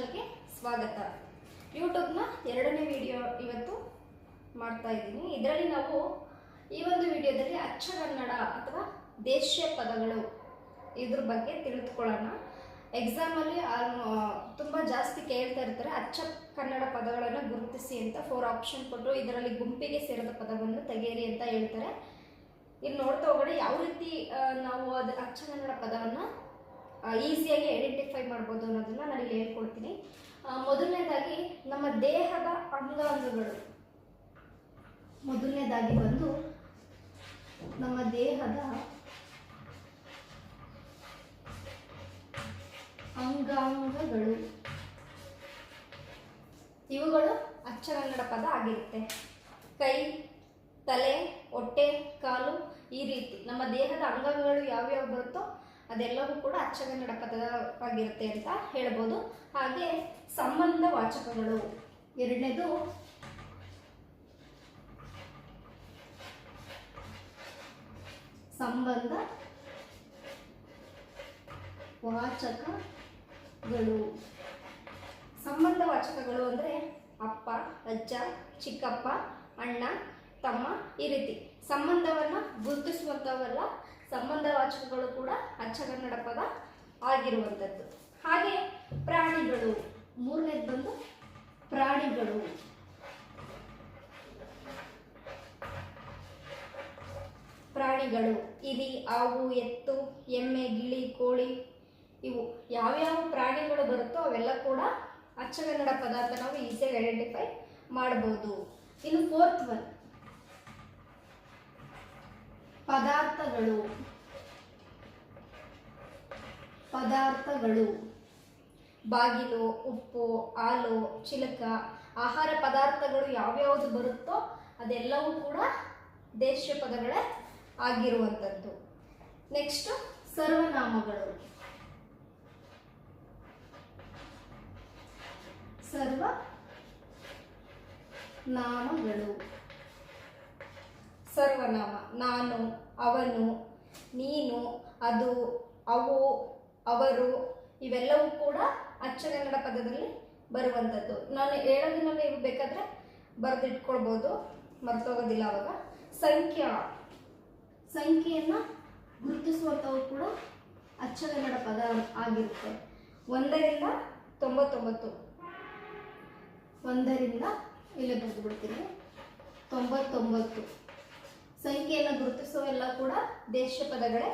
ಚಾನಲ್ಗೆ ಸ್ವಾಗತ. ಯೂಟ್ಯೂಬ್ನ ಎರಡನೇ ವಿಡಿಯೋ ಇವತ್ತು ಮಾಡ್ತಾ ಇದ್ದೀನಿ. ಇದರಲ್ಲಿ ನಾವು ಈ ಒಂದು ವಿಡಿಯೋದಲ್ಲಿ ಅಚ್ಚಗನ್ನಡ ಅಥವಾ ದೇಶೀಯ ಪದಗಳು ಇದ್ರ ಬಗ್ಗೆ ತಿಳಿದುಕೊಳ್ಳೋಣ. ಎಕ್ಸಾಮಲ್ಲಿ ತುಂಬ ಜಾಸ್ತಿ ಕೇಳ್ತಾ ಇರ್ತಾರೆ, ಅಚ್ಚ ಕನ್ನಡ ಪದಗಳನ್ನು ಗುರುತಿಸಿ ಅಂತ 4 ಆಪ್ಷನ್ ಕೊಟ್ಟು ಇದರಲ್ಲಿ ಗುಂಪಿಗೆ ಸೇರಿದ ಪದವನ್ನು ತೆಗೆಯಿರಿ ಅಂತ ಹೇಳ್ತಾರೆ. ಇಲ್ಲಿ ನೋಡ್ತಾ ಹೋಗೋಣ ಯಾವ ರೀತಿ ನಾವು ಅದು ಅಚ್ಚಗನ್ನಡ ಪದವನ್ನು ಈಸಿಯಾಗಿ ಐಡೆಂಟಿಫೈ ಮಾಡ್ಬೋದು ಅನ್ನೋದನ್ನ ನಾನು ಇಲ್ಲಿ ಹೇಳ್ಕೊಡ್ತೀನಿ. ಮೊದಲನೇದಾಗಿ ನಮ್ಮ ದೇಹದ ಅಂಗಾಂಗಗಳು. ಮೊದಲನೇದಾಗಿ ಬಂದು ನಮ್ಮ ದೇಹದ ಅಂಗಾಂಗಗಳು, ಇವುಗಳು ಅಚ್ಚಗನ್ನಡ ಪದ ಆಗಿರುತ್ತೆ. ಕೈ, ತಲೆ, ಹೊಟ್ಟೆ, ಕಾಲು, ಈ ರೀತಿ ನಮ್ಮ ದೇಹದ ಅಂಗಾಂಗಗಳು ಯಾವ್ಯಾವ ಬರುತ್ತೋ ಅದೆಲ್ಲವೂ ಕೂಡ ಅಚ್ಚಗನ್ನಡ ಪದವಾಗಿರುತ್ತೆ ಅಂತ ಹೇಳ್ಬೋದು. ಹಾಗೆ ಸಂಬಂಧ ವಾಚಕಗಳು, ಎರಡನೇದು ಸಂಬಂಧ ವಾಚಕಗಳು. ಸಂಬಂಧ ವಾಚಕಗಳು ಅಂದರೆ ಅಪ್ಪ, ಅಜ್ಜ, ಚಿಕ್ಕಪ್ಪ, ಅಣ್ಣ, ತಮ್ಮ, ಈ ರೀತಿ ಸಂಬಂಧವನ್ನು ಗುರುತಿಸುವಂಥವೆಲ್ಲ ಸಂಬಂಧವಾಚಕಗಳು ಕೂಡ ಅಚ್ಚಗನ್ನಡ ಪದ ಆಗಿರುವಂಥದ್ದು. ಹಾಗೆ ಪ್ರಾಣಿಗಳು, ಮೂರನೇದು ಬಂದು ಪ್ರಾಣಿಗಳು. ಪ್ರಾಣಿಗಳು ಇಲಿ, ಹಾವು, ಎತ್ತು, ಎಮ್ಮೆ, ಗಿಳಿ, ಕೋಳಿ, ಇವು ಯಾವ್ಯಾವ ಪ್ರಾಣಿಗಳು ಬರುತ್ತೋ ಅವೆಲ್ಲ ಕೂಡ ಅಚ್ಚಗನ್ನಡ ಪದ ಅಂತ ನಾವು ಈಸಿಯಾಗಿ ಐಡೆಂಟಿಫೈ ಮಾಡ್ಬೋದು. ಇನ್ನು 4th ಒನ್ ಪದಾರ್ಥಗಳು. ಪದಾರ್ಥಗಳು ಬಾಗಿಲು, ಉಪ್ಪು, ಹಾಲು, ಚಿಲಕ, ಆಹಾರ ಪದಾರ್ಥಗಳು ಯಾವ್ಯಾವುದು ಬರುತ್ತೋ ಅದೆಲ್ಲವೂ ಕೂಡ ದೇಶೀಯ ಪದಗಳೇ ಆಗಿರುವಂಥದ್ದು. ನೆಕ್ಸ್ಟ್ ಸರ್ವನಾಮಗಳು. ಸರ್ವನಾಮಗಳು. ಸರ್ವನಾಮ ನಾನು, ಅವನು, ನೀನು, ಅದು, ಅವು, ಅವರು, ಇವೆಲ್ಲವೂ ಕೂಡ ಅಚ್ಚಗನ್ನಡ ಪದದಲ್ಲಿ ಬರುವಂಥದ್ದು. ನಾನು ಹೇಳೋದನ್ನ ನೀವು ಬೇಕಾದರೆ ಬರೆದಿಟ್ಕೊಳ್ಬೋದು, ಮರ್ತೋಗೋದಿಲ್ಲ ಅವಾಗ. ಸಂಖ್ಯಾ, ಸಂಖ್ಯೆಯನ್ನು ಗುರುತಿಸುವಂಥವು ಕೂಡ ಅಚ್ಚಗನ್ನಡ ಪದ ಆಗಿರುತ್ತೆ. 1ರಿಂದ 99, 1ರಿಂದ ಇಲ್ಲೇ ಬರೆದು ಬಿಡ್ತೀನಿ 99 ಸಂಖ್ಯೆಯನ್ನು ಗುರುತಿಸುವೆಲ್ಲ ಕೂಡ ದೇಶೀಯ ಪದಗಳೇ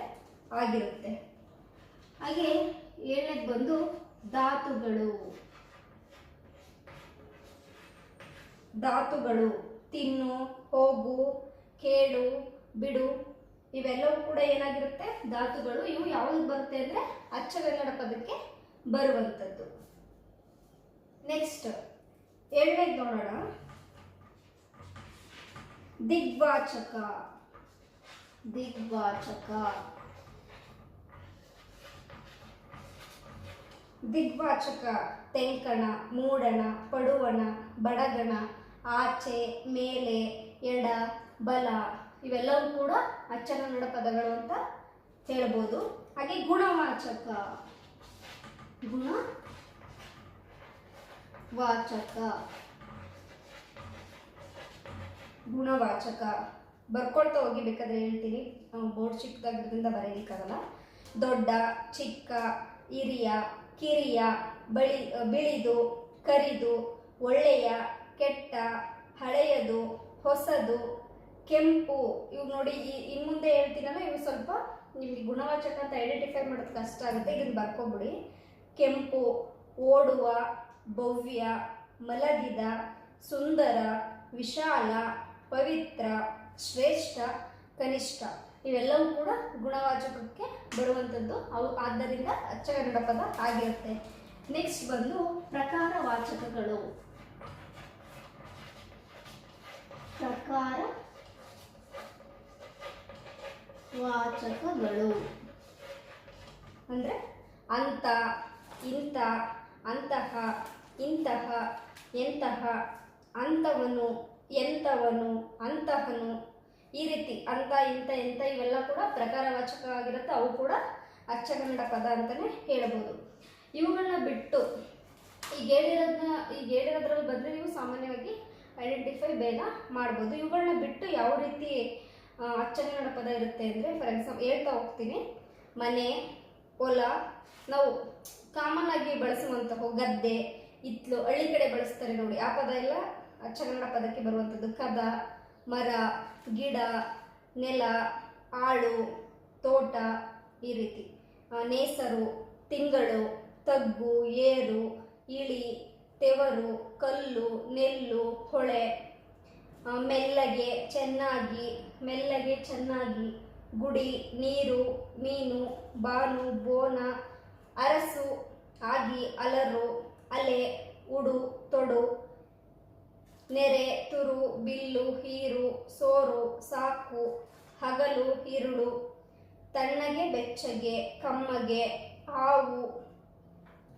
ಆಗಿರುತ್ತೆ. ಹಾಗೆ 7ನೇದು ಬಂದು ಧಾತುಗಳು. ಧಾತುಗಳು ತಿನ್ನು, ಹೋಗು, ಕೇಳು, ಬಿಡು, ಇವೆಲ್ಲವೂ ಕೂಡ ಏನಾಗಿರುತ್ತೆ ಧಾತುಗಳು. ಇವು ಯಾವುದು ಬರುತ್ತೆ ಅಂದರೆ ಅಚ್ಚಗನ್ನಡ ಪದಕ್ಕೆ ಬರುವಂಥದ್ದು. ನೆಕ್ಸ್ಟ್ 7ನೇದು ನೋಡೋಣ, ದಿಗ್ವಾಚಕ. ದಿಗ್ವಾಚಕ. ದಿಗ್ವಾಚಕ ತೆಂಕಣ, ಮೂಡಣ, ಪಡುವಣ, ಬಡಗಣ, ಆಚೆ, ಮೇಲೆ, ಎಡ, ಬಲ, ಇವೆಲ್ಲವೂ ಕೂಡ ಅಚ್ಚಗನ್ನಡ ಪದಗಳು ಅಂತ ಹೇಳ್ಬೋದು. ಹಾಗೆ ಗುಣವಾಚಕ. ಗುಣವಾಚಕ. ಗುಣವಾಚಕ ಬರ್ಕೊಳ್ತಾ ಹೋಗಿ, ಬೇಕಾದ್ರೆ ಹೇಳ್ತೀನಿ, ಬೋರ್ಡ್ ಚಿಕ್ಕದಾಗಿರೋದ್ರಿಂದ ಬರೀಲಿಕ್ಕಾಗಲ್ಲ. ದೊಡ್ಡ, ಚಿಕ್ಕ, ಹಿರಿಯ, ಕಿರಿಯ, ಬಿಳಿದು, ಕರಿದು, ಒಳ್ಳೆಯ, ಕೆಟ್ಟ, ಹಳೆಯದು, ಹೊಸದು, ಕೆಂಪು, ಇವು ನೋಡಿ ಇನ್ನು ಮುಂದೆ ಹೇಳ್ತೀನಲ್ಲ, ಇವು ಸ್ವಲ್ಪ ನಿಮಗೆ ಗುಣವಾಚಕ ಅಂತ ಐಡೆಂಟಿಫೈ ಮಾಡೋದು ಕಷ್ಟ ಆಗುತ್ತೆ, ಇದನ್ನು ಬರ್ಕೊಬಿಡಿ. ಕೆಂಪು, ಓಡುವ, ಭವ್ಯ, ಮಲಗಿದ, ಸುಂದರ, ವಿಶಾಲ, ಪವಿತ್ರ, ಶ್ರೇಷ್ಠ, ಕನಿಷ್ಠ, ಇವೆಲ್ಲವೂ ಕೂಡ ಗುಣವಾಚಕಕ್ಕೆ ಬರುವಂಥದ್ದು. ಅವು ಆದ್ದರಿಂದ ಅಚ್ಚಗನ್ನಡ ಪದ ಆಗಿರುತ್ತೆ. ನೆಕ್ಸ್ಟ್ ಬಂದು ಪ್ರಕಾರವಾಚಕಗಳು. ಪ್ರಕಾರವಾಚಕಗಳು ಅಂದರೆ ಅಂತ, ಇಂಥ, ಅಂತಹ, ಇಂತಹ, ಎಂತಹ, ಅಂಥವನು, ಎಂಥವನು, ಅಂತಹನು, ಈ ರೀತಿ ಅಂತ, ಇಂಥ, ಎಂಥ, ಇವೆಲ್ಲ ಕೂಡ ಪ್ರಕಾರವಾಚಕ ಆಗಿರುತ್ತೆ. ಅವು ಕೂಡ ಅಚ್ಚಗನ್ನಡ ಪದ ಅಂತಲೇ ಹೇಳ್ಬೋದು. ಇವುಗಳನ್ನ ಬಿಟ್ಟು ಈಗ ಹೇಳಿರೋದ್ರಲ್ಲಿ ಬಂದರೆ ನೀವು ಸಾಮಾನ್ಯವಾಗಿ ಐಡೆಂಟಿಫೈ ಬೇಗ ಮಾಡ್ಬೋದು. ಇವುಗಳನ್ನ ಬಿಟ್ಟು ಯಾವ ರೀತಿ ಅಚ್ಚಕನ್ನಡ ಪದ ಇರುತ್ತೆ ಅಂದರೆ, ಫಾರ್ ಎಕ್ಸಾಂಪಲ್ ಹೇಳ್ತಾ ಹೋಗ್ತೀನಿ. ಮನೆ, ಹೊಲ, ನಾವು ಕಾಮನ್ ಆಗಿ ಬಳಸುವಂತಹ ಗದ್ದೆ, ಇತ್ಲು, ಹಳ್ಳಿ ಕಡೆ ಬಳಸ್ತಾರೆ ನೋಡಿ, ಆ ಪದ ಎಲ್ಲ ಅಚ್ಚಕನ್ನಡ ಪದಕ್ಕೆ ಬರುವಂಥದ್ದು. ಕದ, ಮರ, ಗಿಡ, ನೆಲ, ಆಳು, ತೋಟ, ಈ ರೀತಿ. ನೇಸರು, ತಿಂಗಳು, ತಗ್ಗು, ಏರು, ಇಳಿ, ತೆವರು, ಕಲ್ಲು, ನೆಲ್ಲು, ಹೊಳೆ. ಮೆಲ್ಲಗೆ, ಚೆನ್ನಾಗಿ, ಮೆಲ್ಲಗೆ, ಚೆನ್ನಾಗಿ. ಗುಡಿ, ನೀರು, ಮೀನು, ಬಾನು, ಬೋನ, ಅರಸು, ಆಗಿ, ಅಲರು, ಅಲೆ, ಉಡು, ತೊಡು. ನೆರೆ, ತುರು, ಬಿಲ್ಲು, ಹೀರು, ಸೋರು, ಸಾಕು, ಹಗಲು, ಇರುಳು. ತಣ್ಣಗೆ, ಬೆಚ್ಚಗೆ, ಕಮ್ಮಗೆ, ಹಾವು,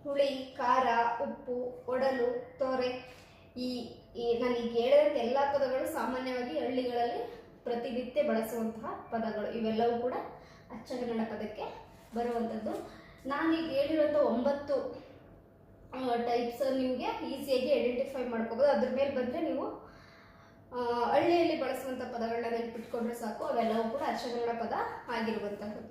ಹುಳಿ, ಖಾರ, ಉಪ್ಪು, ಒಡಲು, ತೊರೆ. ನಾನೀಗ ಹೇಳಿದಂಥ ಎಲ್ಲ ಪದಗಳು ಸಾಮಾನ್ಯವಾಗಿ ಹಳ್ಳಿಗಳಲ್ಲಿ ಪ್ರತಿನಿತ್ಯ ಬಳಸುವಂತಹ ಪದಗಳು. ಇವೆಲ್ಲವೂ ಕೂಡ ಅಚ್ಚಕನ್ನಡ ಪದಕ್ಕೆ ಬರುವಂಥದ್ದು. ನಾನೀಗ ಹೇಳಿರುವಂಥ 9 ಟೈಪ್ಸ್ ನಿಮಗೆ ಈಸಿಯಾಗಿ ಐಡೆಂಟಿಫೈ ಮಾಡ್ಕೋಬೋದು. ಅದ್ರ ಮೇಲೆ ಬಂದರೆ ನೀವು ಹಳ್ಳಿಯಲ್ಲಿ ಬಳಸುವಂಥ ಪದಗಳನ್ನ ನೆನಪಿಟ್ಕೊಂಡ್ರೆ ಸಾಕು, ಅವೆಲ್ಲವೂ ಕೂಡ ಅಚ್ಚಕನ್ನಡ ಪದ ಆಗಿರುವಂಥದ್ದು.